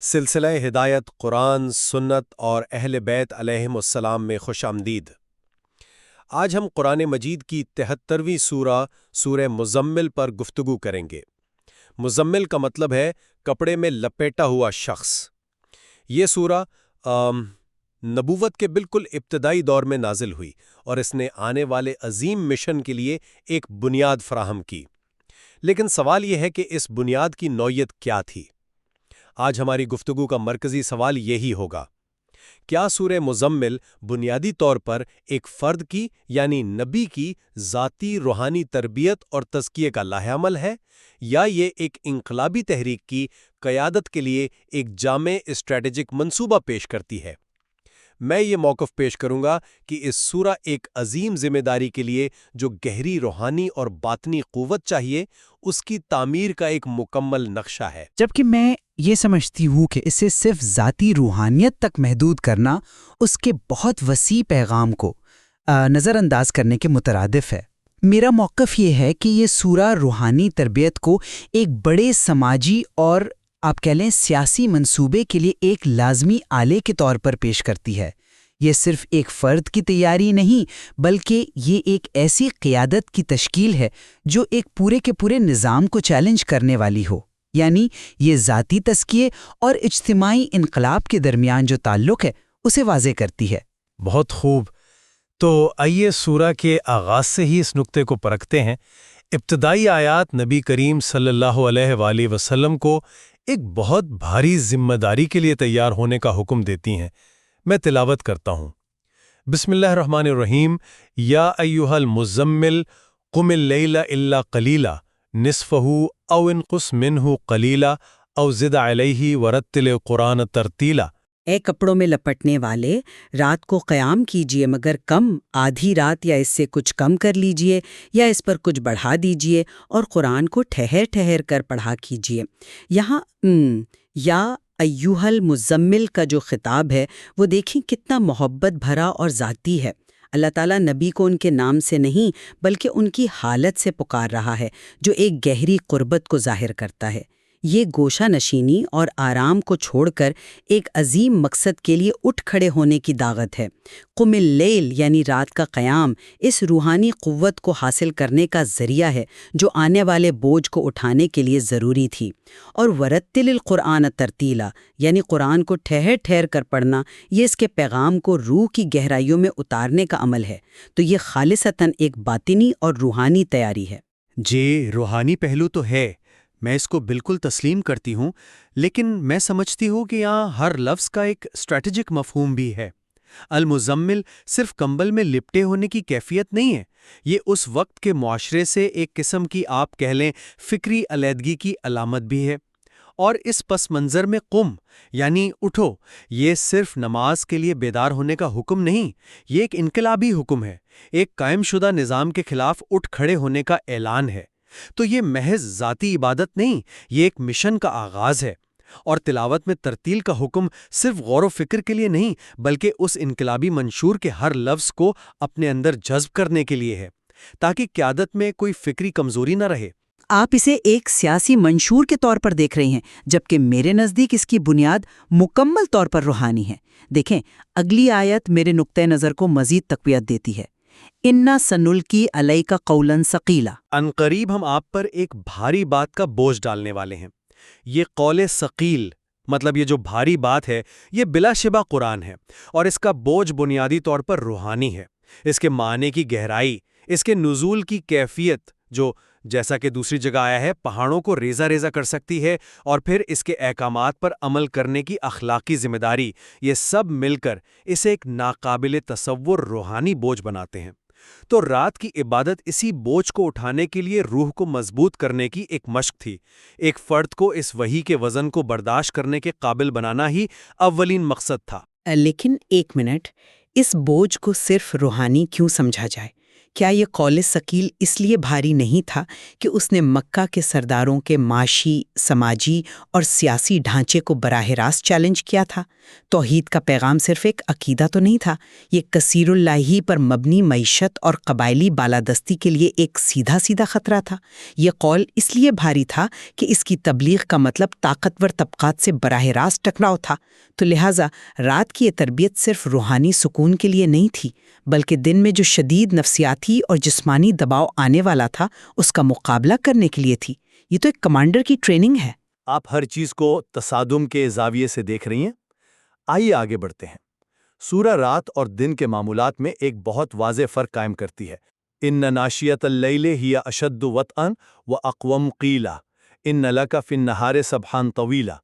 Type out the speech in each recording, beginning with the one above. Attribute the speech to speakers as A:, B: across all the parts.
A: سلسلہ ہدایت قرآن، سنت اور اہل بیت علیہم السلام میں خوش آمدید۔ آج ہم قرآن مجید کی 73ویں سورہ مزمل پر گفتگو کریں گے۔ مزمل کا مطلب ہے کپڑے میں لپیٹا ہوا شخص۔ یہ سورہ نبوت کے بالکل ابتدائی دور میں نازل ہوئی اور اس نے آنے والے عظیم مشن کے لیے ایک بنیاد فراہم کی۔ لیکن سوال یہ ہے کہ اس بنیاد کی نوعیت کیا تھی؟ آج ہماری گفتگو کا مرکزی سوال یہی ہوگا۔ کیا سورہ مزمل بنیادی طور پر ایک فرد کی یعنی نبی کی ذاتی روحانی تربیت اور تزکیے کا لاہ عمل ہے، یا یہ ایک انقلابی تحریک کی قیادت کے لیے ایک جامع اسٹریٹجک منصوبہ پیش کرتی ہے؟ میں یہ موقف پیش کروں گا کہ اس سورہ ایک عظیم ذمہ داری کے لیے جو گہری روحانی اور باطنی قوت چاہیے، اس کی تعمیر کا ایک مکمل نقشہ ہے۔
B: جبکہ میں یہ سمجھتی ہوں کہ اسے صرف ذاتی روحانیت تک محدود کرنا اس کے بہت وسیع پیغام کو نظر انداز کرنے کے مترادف ہے۔ میرا موقف یہ ہے کہ یہ سورہ روحانی تربیت کو ایک بڑے سماجی اور آپ کہہ لیں سیاسی منصوبے کے لیے ایک لازمی آلے کے طور پر پیش کرتی ہے۔ یہ صرف ایک فرد کی تیاری نہیں، بلکہ یہ ایک ایسی قیادت کی تشکیل ہے جو ایک پورے کے پورے نظام کو چیلنج کرنے والی ہو۔ یعنی یہ ذاتی تزکیے اور اجتماعی انقلاب کے درمیان جو تعلق ہے اسے واضح کرتی ہے۔
A: بہت خوب۔ تو آئیے سورہ کے آغاز سے ہی اس نقطے کو پرکھتے ہیں۔ ابتدائی آیات نبی کریم صلی اللہ علیہ وآلہ وسلم کو ایک بہت بھاری ذمہ داری کے لیے تیار ہونے کا حکم دیتی ہیں۔ میں تلاوت کرتا ہوں۔ بسم اللہ الرحمن الرحیم۔ یا ایھا المزمل قم اللیل الا قلیلا نصفہ او انقص منہ قلیلا او زد علیہ ورتل القرآن ترتیلا۔
C: اے کپڑوں میں لپٹنے والے، رات کو قیام کیجیے مگر کم، آدھی رات یا اس سے کچھ کم کر لیجیے یا اس پر کچھ بڑھا دیجیے، اور قرآن کو ٹھہر ٹھہر کر پڑھا کیجیے۔ یہاں یا ایھا المزمل کا جو خطاب ہے وہ دیکھیں کتنا محبت بھرا اور ذاتی ہے۔ اللہ تعالیٰ نبی کو ان کے نام سے نہیں بلکہ ان کی حالت سے پکار رہا ہے، جو ایک گہری قربت کو ظاہر کرتا ہے۔ یہ گوشہ نشینی اور آرام کو چھوڑ کر ایک عظیم مقصد کے لیے اٹھ کھڑے ہونے کی دعوت ہے۔ قم اللیل یعنی رات کا قیام اس روحانی قوت کو حاصل کرنے کا ذریعہ ہے جو آنے والے بوجھ کو اٹھانے کے لیے ضروری تھی۔ اور ورتل القرآن ترتیلا یعنی قرآن کو ٹھہر ٹھہر کر پڑھنا، یہ اس کے پیغام کو روح کی گہرائیوں میں اتارنے کا عمل ہے۔ تو یہ خالصتاً ایک باطنی اور روحانی تیاری ہے۔
D: جی، روحانی پہلو تو ہے، میں اس کو بالکل تسلیم کرتی ہوں، لیکن میں سمجھتی ہوں کہ یہاں ہر لفظ کا ایک اسٹریٹجک مفہوم بھی ہے۔ المزمل صرف کمبل میں لپٹے ہونے کی کیفیت نہیں ہے، یہ اس وقت کے معاشرے سے ایک قسم کی آپ کہہ لیں فکری علیحدگی کی علامت بھی ہے۔ اور اس پس منظر میں قم یعنی اٹھو، یہ صرف نماز کے لیے بیدار ہونے کا حکم نہیں، یہ ایک انقلابی حکم ہے، ایک قائم شدہ نظام کے خلاف اٹھ کھڑے ہونے کا اعلان ہے۔ تو یہ محض ذاتی عبادت نہیں، یہ ایک مشن کا آغاز ہے۔ اور تلاوت میں ترتیل کا حکم صرف غور و فکر کے لیے نہیں بلکہ اس انقلابی منشور کے ہر لفظ کو اپنے اندر جذب کرنے کے لیے ہے، تاکہ قیادت میں کوئی فکری کمزوری نہ رہے۔
C: آپ اسے ایک سیاسی منشور کے طور پر دیکھ رہے ہیں، جبکہ میرے نزدیک اس کی بنیاد مکمل طور پر روحانی ہے۔ دیکھیں، اگلی آیت میرے نقطۂ نظر کو مزید تقویت دیتی ہے۔ اِنَّا سَنُلْقِی عَلَیْکَ قَوْلًا ثَقِیلًا۔
D: عنقریب ہم آپ پر ایک بھاری بات کا بوجھ ڈالنے والے ہیں۔ یہ قول ثقیل مطلب یہ جو بھاری بات ہے، یہ بلا شبہ قرآن ہے، اور اس کا بوجھ بنیادی طور پر روحانی ہے۔ اس کے معنی کی گہرائی، اس کے نزول کی کیفیت جو جیسا کہ دوسری جگہ آیا ہے پہاڑوں کو ریزہ ریزہ کر سکتی ہے، اور پھر اس کے احکامات پر عمل کرنے کی اخلاقی ذمہ داری، یہ سب مل کر اسے ایک ناقابل تصور روحانی بوجھ بناتے ہیں۔ تو رات کی عبادت اسی بوجھ کو اٹھانے کے لیے روح کو مضبوط کرنے کی ایک مشق تھی۔ ایک فرد کو اس وحی کے وزن کو برداشت کرنے کے قابل بنانا ہی اولین مقصد تھا۔
C: لیکن ایک منٹ، اس بوجھ کو صرف روحانی کیوں سمجھا جائے؟ کیا یہ قول ثقیل اس لیے بھاری نہیں تھا کہ اس نے مکہ کے سرداروں کے معاشی، سماجی اور سیاسی ڈھانچے کو براہ راست چیلنج کیا تھا؟ توحید کا پیغام صرف ایک عقیدہ تو نہیں تھا، یہ کثیر اللہی پر مبنی معیشت اور قبائلی بالادستی کے لیے ایک سیدھا خطرہ تھا۔ یہ قول اس لیے بھاری تھا کہ اس کی تبلیغ کا مطلب طاقتور طبقات سے براہ راست ٹکراؤ تھا، تو لہٰذا رات کی یہ تربیت صرف روحانی سکون کے لیے نہیں تھی، بلکہ دن میں جو شدید نفسیاتی اور جسمانی دباؤ آنے والا تھا اس کا مقابلہ کرنے کے لیے تھی۔ یہ تو ایک کمانڈر کی ٹریننگ ہے۔
E: آپ ہر چیز کو تصادم کے زاویے سے دیکھ رہی ہیں۔ آئیے آگے بڑھتے ہیں۔ سورہ رات اور دن کے معمولات میں ایک بہت واضح فرق قائم کرتی ہے۔ ان ناشیۃ اللیل ہی اشد وطئا واقوم قیلا ان لک فی النہار سبحا طویلا۔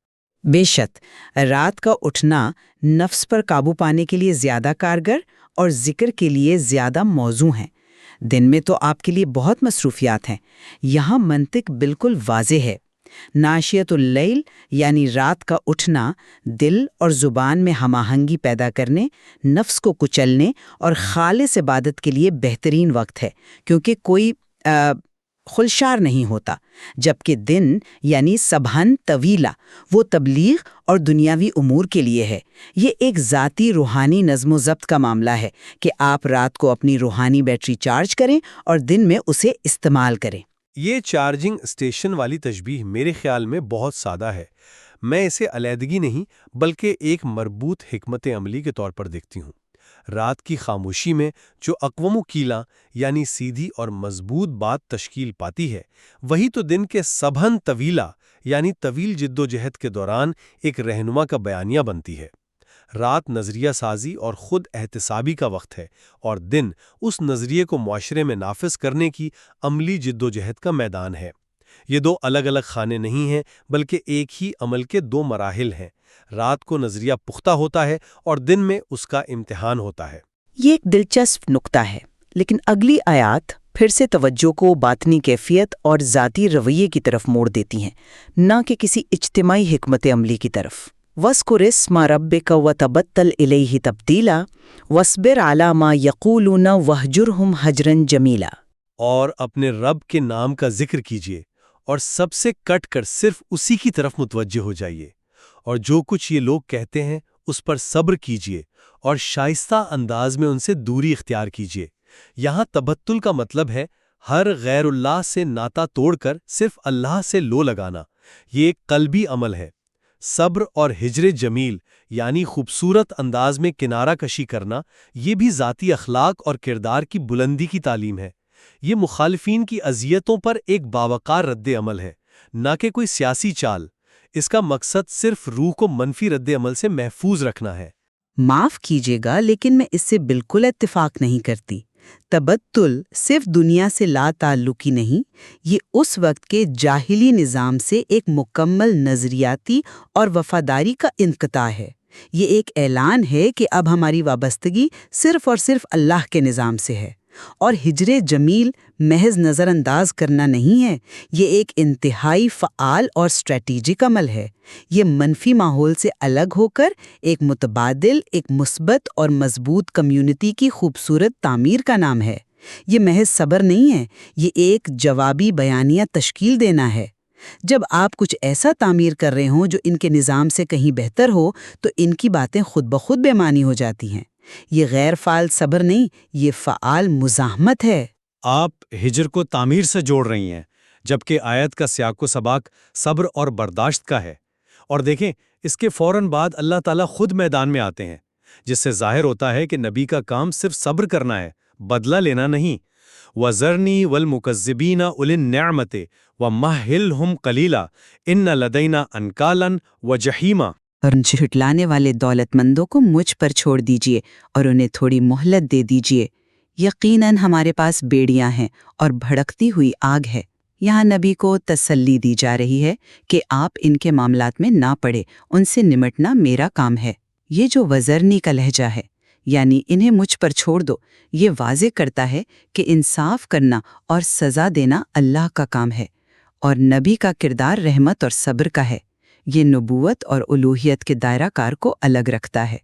C: بے شک رات کا اٹھنا نفس پر قابو پانے کے لیے زیادہ کارگر اور ذکر کے لیے زیادہ موزوں ہیں۔ دن میں تو آپ کے لیے بہت مصروفیات ہیں۔ یہاں منطق بالکل واضح ہے۔ ناشیۃ اللیل یعنی رات کا اٹھنا دل اور زبان میں ہم آہنگی پیدا کرنے، نفس کو کچلنے اور خالص عبادت کے لیے بہترین وقت ہے، کیونکہ کوئی خلشار نہیں ہوتا، جبکہ دن یعنی سبحن طویلہ وہ تبلیغ اور دنیاوی امور کے لیے ہے۔ یہ ایک ذاتی روحانی نظم و ضبط کا معاملہ ہے کہ آپ رات کو اپنی روحانی بیٹری چارج کریں اور دن میں اسے استعمال کریں۔
A: یہ چارجنگ اسٹیشن والی تشبیہ میرے خیال میں بہت سادہ ہے۔ میں اسے علیحدگی نہیں بلکہ ایک مربوط حکمت عملی کے طور پر دیکھتی ہوں۔ رات کی خاموشی میں جو اقوام و کیلا یعنی سیدھی اور مضبوط بات تشکیل پاتی ہے، وہی تو دن کے سبحن طویلہ یعنی طویل جد و جہد کے دوران ایک رہنما کا بیانیہ بنتی ہے۔ رات نظریہ سازی اور خود احتسابی کا وقت ہے اور دن اس نظریے کو معاشرے میں نافذ کرنے کی عملی جد و جہد کا میدان ہے۔ یہ دو الگ الگ خانے نہیں ہیں بلکہ ایک ہی عمل کے دو مراحل ہیں۔ رات کو نظریہ پختہ ہوتا ہے اور دن میں اس کا امتحان ہوتا ہے۔
C: یہ ایک دلچسپ نقطہ ہے، لیکن اگلی آیات پھر سے توجہ کو باطنی کیفیت اور ذاتی رویے کی طرف موڑ دیتی ہیں، نہ کہ کسی اجتماعی حکمت عملی کی طرف۔ وَاذْكُرِ اسْمَ رَبِّكَ وَتَبَتَّلْ إِلَيْهِ تَبْتِيلًا وَاصْبِرْ عَلَىٰ مَا يَقُولُونَ وَاهْجُرْهُمْ هَجْرًا جَمِيلًا۔
A: اور اپنے رب کے نام کا ذکر کیجیے اور سب سے کٹ کر صرف اسی کی طرف متوجہ ہو جائیے، اور جو کچھ یہ لوگ کہتے ہیں اس پر صبر کیجیے اور شائستہ انداز میں ان سے دوری اختیار کیجیے۔ یہاں تبتل کا مطلب ہے ہر غیر اللہ سے ناتا توڑ کر صرف اللہ سے لو لگانا۔ یہ ایک قلبی عمل ہے۔ صبر اور ہجر جمیل یعنی خوبصورت انداز میں کنارہ کشی کرنا، یہ بھی ذاتی اخلاق اور کردار کی بلندی کی تعلیم ہے۔ یہ مخالفین کی اذیتوں پر ایک باوقار رد عمل ہے، نہ کہ کوئی سیاسی چال۔ اس کا مقصد صرف روح کو منفی رد عمل سے محفوظ رکھنا ہے۔
C: معاف کیجیے گا لیکن میں اس سے بالکل اتفاق نہیں کرتی۔ تبتل صرف دنیا سے لا تعلقی نہیں، یہ اس وقت کے جاہلی نظام سے ایک مکمل نظریاتی اور وفاداری کا انقطاع ہے۔ یہ ایک اعلان ہے کہ اب ہماری وابستگی صرف اور صرف اللہ کے نظام سے ہے، اور ہجر جمیل محض نظر انداز کرنا نہیں ہے، یہ ایک انتہائی فعال اور اسٹریٹجک عمل ہے۔ یہ منفی ماحول سے الگ ہو کر ایک متبادل، ایک مثبت اور مضبوط کمیونٹی کی خوبصورت تعمیر کا نام ہے۔ یہ محض صبر نہیں ہے، یہ ایک جوابی بیانیہ تشکیل دینا ہے۔ جب آپ کچھ ایسا تعمیر کر رہے ہوں جو ان کے نظام سے کہیں بہتر ہو تو ان کی باتیں خود بخود بے معنی ہو جاتی ہیں۔ یہ غیر فعال صبر نہیں، یہ فعال مزاحمت ہے۔
E: آپ ہجر کو تعمیر سے جوڑ رہی ہیں، جبکہ آیت کا سیاق و سباق صبر اور برداشت کا ہے۔ اور دیکھیں، اس کے فوراً بعد اللہ تعالیٰ خود میدان میں آتے ہیں، جس سے ظاہر ہوتا ہے کہ نبی کا کام صرف صبر کرنا ہے، بدلہ لینا نہیں۔ وَذَرْنِي وَالْمُكَذِّبِينَ أُولِي النِّعْمَةِ وَمَهِّلْهُمْ قَلِيلًا إِنَّ لَدَيْنَا أَنْكَالًا وَجَحِيمًا۔
C: اور جھٹلانے والے دولت مندوں کو مجھ پر چھوڑ دیجیے اور انہیں تھوڑی مہلت دے دیجیے۔ یقیناً ہمارے پاس بیڑیاں ہیں اور بھڑکتی ہوئی آگ ہے۔ یہاں نبی کو تسلی دی جا رہی ہے کہ آپ ان کے معاملات میں نہ پڑے، ان سے نمٹنا میرا کام ہے۔ یہ جو وزرنی کا لہجہ ہے، یعنی انہیں مجھ پر چھوڑ دو، یہ واضح کرتا ہے کہ انصاف کرنا اور سزا دینا اللہ کا کام ہے، اور نبی کا کردار رحمت اور صبر کا ہے۔ یہ نبوت اور الوہیت کے دائرہ کار کو الگ رکھتا ہے۔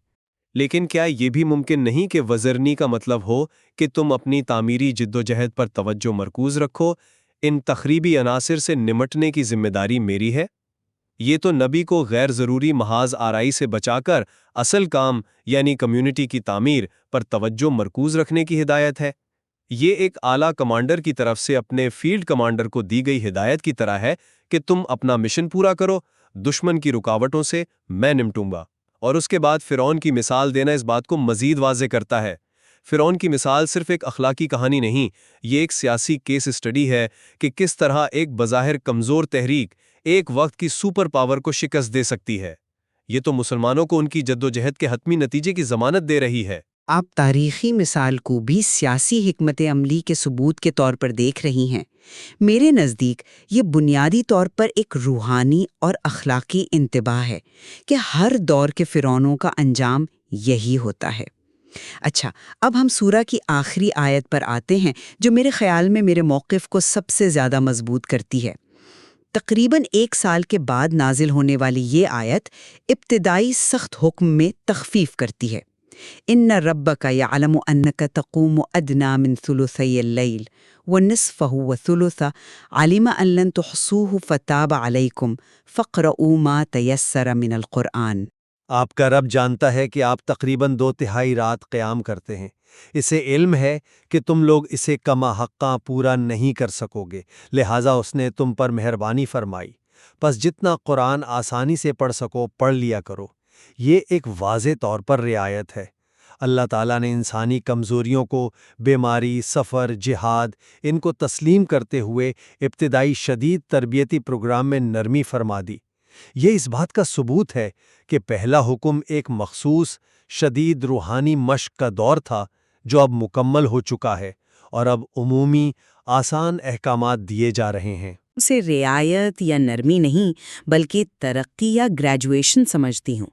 A: لیکن کیا یہ بھی ممکن نہیں کہ وزرنی کا مطلب ہو کہ تم اپنی تعمیری جدوجہد پر توجہ مرکوز رکھو، ان تخریبی عناصر سے نمٹنے کی ذمہ داری میری ہے؟ یہ تو نبی کو غیر ضروری محاذ آرائی سے بچا کر اصل کام یعنی کمیونٹی کی تعمیر پر توجہ مرکوز رکھنے کی ہدایت ہے۔ یہ ایک اعلیٰ کمانڈر کی طرف سے اپنے فیلڈ کمانڈر کو دی گئی ہدایت کی طرح ہے کہ تم اپنا مشن پورا کرو، دشمن کی رکاوٹوں سے میں نمٹوں گا۔ اور اس کے بعد فرعون کی مثال دینا اس بات کو مزید واضح کرتا ہے۔ فرعون کی مثال صرف ایک اخلاقی کہانی نہیں، یہ ایک سیاسی کیس اسٹڈی ہے کہ کس طرح ایک بظاہر کمزور تحریک ایک وقت کی سپر پاور کو شکست دے سکتی ہے۔ یہ تو مسلمانوں کو ان کی جدوجہد کے حتمی نتیجے کی ضمانت دے رہی ہے۔
C: آپ تاریخی مثال کو بھی سیاسی حکمت عملی کے ثبوت کے طور پر دیکھ رہی ہیں۔ میرے نزدیک یہ بنیادی طور پر ایک روحانی اور اخلاقی انتباہ ہے کہ ہر دور کے فرعونوں کا انجام یہی ہوتا ہے۔ اچھا، اب ہم سورہ کی آخری آیت پر آتے ہیں جو میرے خیال میں میرے موقف کو سب سے زیادہ مضبوط کرتی ہے۔ تقریباً 1 سال کے بعد نازل ہونے والی یہ آیت ابتدائی سخت حکم میں تخفیف کرتی ہے۔ ان ربک یعلم انک تقوم ادنی من ثلثی اللیل ونصفہ وثلثہ علم ان لن تحصوہ فتاب علیکم فاقرؤوا ما تیسر من القرآن۔
D: آپ کا رب جانتا ہے کہ آپ تقریباً 2/3 رات قیام کرتے ہیں۔ اسے علم ہے کہ تم لوگ اسے کما حقاں پورا نہیں کر سکو گے، لہٰذا اس نے تم پر مہربانی فرمائی۔ پس جتنا قرآن آسانی سے پڑھ سکو پڑھ لیا کرو۔ یہ ایک واضح طور پر رعایت ہے۔ اللہ تعالیٰ نے انسانی کمزوریوں کو بیماری، سفر، جہاد ان کو تسلیم کرتے ہوئے ابتدائی شدید تربیتی پروگرام میں نرمی فرما دی۔ یہ اس بات کا ثبوت ہے کہ پہلا حکم ایک مخصوص شدید روحانی مشق کا دور تھا جو اب مکمل ہو چکا ہے، اور اب عمومی آسان احکامات دیے جا رہے ہیں۔
C: اسے رعایت یا نرمی نہیں بلکہ ترقی یا گریجویشن سمجھتی ہوں۔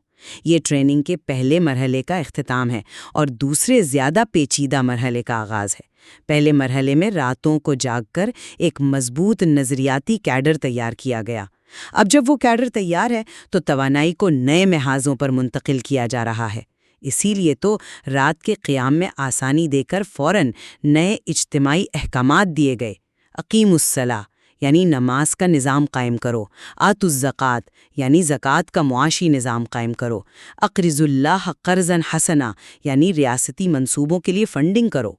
C: یہ ٹریننگ کے پہلے مرحلے کا اختتام ہے اور دوسرے زیادہ پیچیدہ مرحلے کا آغاز ہے۔ پہلے مرحلے میں راتوں کو جاگ کر ایک مضبوط نظریاتی کیڈر تیار کیا گیا۔ اب جب وہ کیڈر تیار ہے تو توانائی کو نئے محاذوں پر منتقل کیا جا رہا ہے۔ اسی لیے تو رات کے قیام میں آسانی دے کر فوراً نئے اجتماعی احکامات دیے گئے۔ اقیموا الصلاۃ یعنی نماز کا نظام قائم کرو، آتوا الزکوٰۃ یعنی زکوٰۃ کا معاشی نظام قائم کرو، اقرضوا اللہ قرضا حسنا یعنی ریاستی منصوبوں کے لیے فنڈنگ کرو،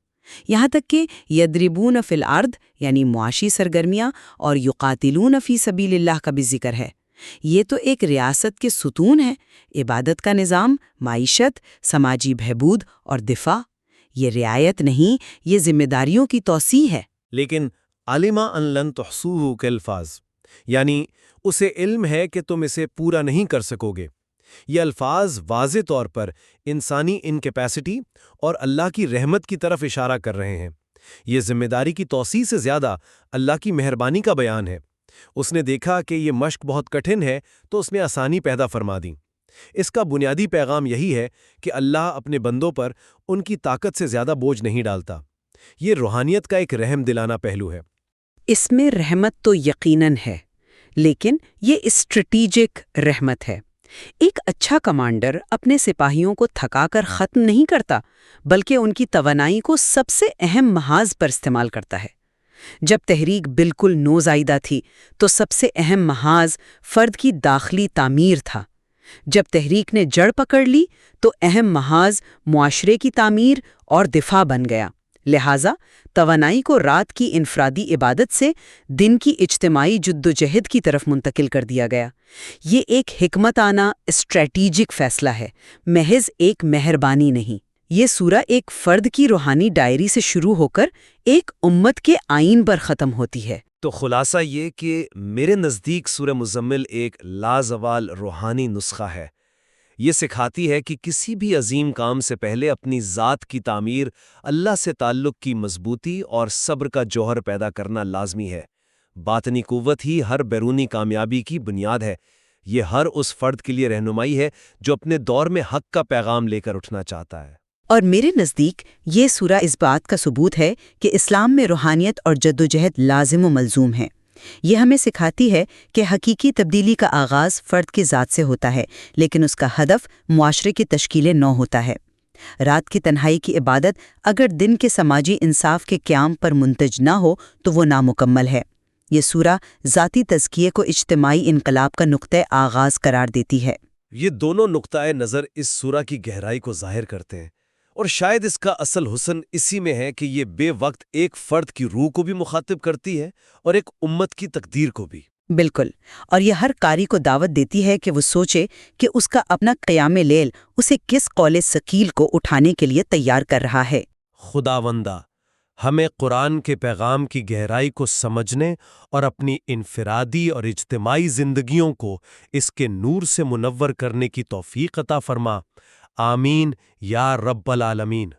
C: یہاں تک کہ یضربون فی الارض یعنی معاشی سرگرمیاں اور یقاتلون فی سبیل اللہ کا بھی ذکر ہے۔ یہ تو ایک ریاست کے ستون ہے، عبادت کا نظام، معیشت، سماجی بہبود اور دفاع۔ یہ رعایت نہیں، یہ ذمہ داریوں کی توسیع ہے۔
A: لیکن علم ان لن تحصوہ کے الفاظ، یعنی اسے علم ہے کہ تم اسے پورا نہیں کر سکو گے، یہ الفاظ واضح طور پر انسانی انکیپیسٹی اور اللہ کی رحمت کی طرف اشارہ کر رہے ہیں۔ یہ ذمہ داری کی توسیع سے زیادہ اللہ کی مہربانی کا بیان ہے۔ اس نے دیکھا کہ یہ مشق بہت کٹھن ہے تو اس میں آسانی پیدا فرما دی۔ اس کا بنیادی پیغام یہی ہے کہ اللہ اپنے بندوں پر ان کی طاقت سے زیادہ بوجھ نہیں ڈالتا۔ یہ روحانیت کا ایک رحم دلانہ پہلو ہے۔
C: اس میں رحمت تو یقیناً ہے، لیکن یہ اسٹریٹیجک رحمت ہے۔ ایک اچھا کمانڈر اپنے سپاہیوں کو تھکا کر ختم نہیں کرتا، بلکہ ان کی توانائی کو سب سے اہم محاذ پر استعمال کرتا ہے۔ جب تحریک بالکل نوزائیدہ تھی تو سب سے اہم محاذ فرد کی داخلی تعمیر تھا۔ جب تحریک نے جڑ پکڑ لی تو اہم محاذ معاشرے کی تعمیر اور دفاع بن گیا۔ لہٰذا توانائی کو رات کی انفرادی عبادت سے دن کی اجتماعی جدوجہد کی طرف منتقل کر دیا گیا۔ یہ ایک حکمتانہ اسٹریٹیجک فیصلہ ہے، محض ایک مہربانی نہیں۔ یہ سورہ ایک فرد کی روحانی ڈائری سے شروع ہو کر ایک امت کے آئین پر ختم ہوتی ہے۔
A: تو خلاصہ یہ کہ میرے نزدیک سورہ مزمل ایک لازوال روحانی نسخہ ہے۔ یہ سکھاتی ہے کہ کسی بھی عظیم کام سے پہلے اپنی ذات کی تعمیر، اللہ سے تعلق کی مضبوطی اور صبر کا جوہر پیدا کرنا لازمی ہے۔ باطنی قوت ہی ہر بیرونی کامیابی کی بنیاد ہے۔ یہ ہر اس فرد کے لیے رہنمائی ہے جو اپنے دور میں حق کا پیغام لے کر اٹھنا چاہتا ہے۔
C: اور میرے نزدیک یہ سورہ اس بات کا ثبوت ہے کہ اسلام میں روحانیت اور جدوجہد لازم و ملزوم ہے۔ یہ ہمیں سکھاتی ہے کہ حقیقی تبدیلی کا آغاز فرد کی ذات سے ہوتا ہے، لیکن اس کا ہدف معاشرے کی تشکیل نو ہوتا ہے۔ رات کی تنہائی کی عبادت اگر دن کے سماجی انصاف کے قیام پر منتج نہ ہو تو وہ نامکمل ہے۔ یہ سورہ ذاتی تزکیے کو اجتماعی انقلاب کا نقطۂ آغاز قرار دیتی ہے۔
A: یہ دونوں نقطۂ نظر اس سورہ کی گہرائی کو ظاہر کرتے ہیں، اور شاید اس کا اصل حسن اسی میں ہے کہ یہ بے وقت ایک فرد کی روح کو بھی مخاطب کرتی ہے اور ایک امت کی تقدیر کو بھی۔
C: بالکل، اور یہ ہر قاری کو دعوت دیتی ہے کہ وہ سوچے کہ اس کا اپنا قیام لیل اسے کس قول ثقیل کو اٹھانے کے لیے تیار کر رہا ہے۔
A: خداوندہ، ہمیں قرآن کے پیغام کی گہرائی کو سمجھنے اور اپنی انفرادی اور اجتماعی زندگیوں کو اس کے نور سے منور کرنے کی توفیق عطا فرما۔ آمین یا رب العالمین۔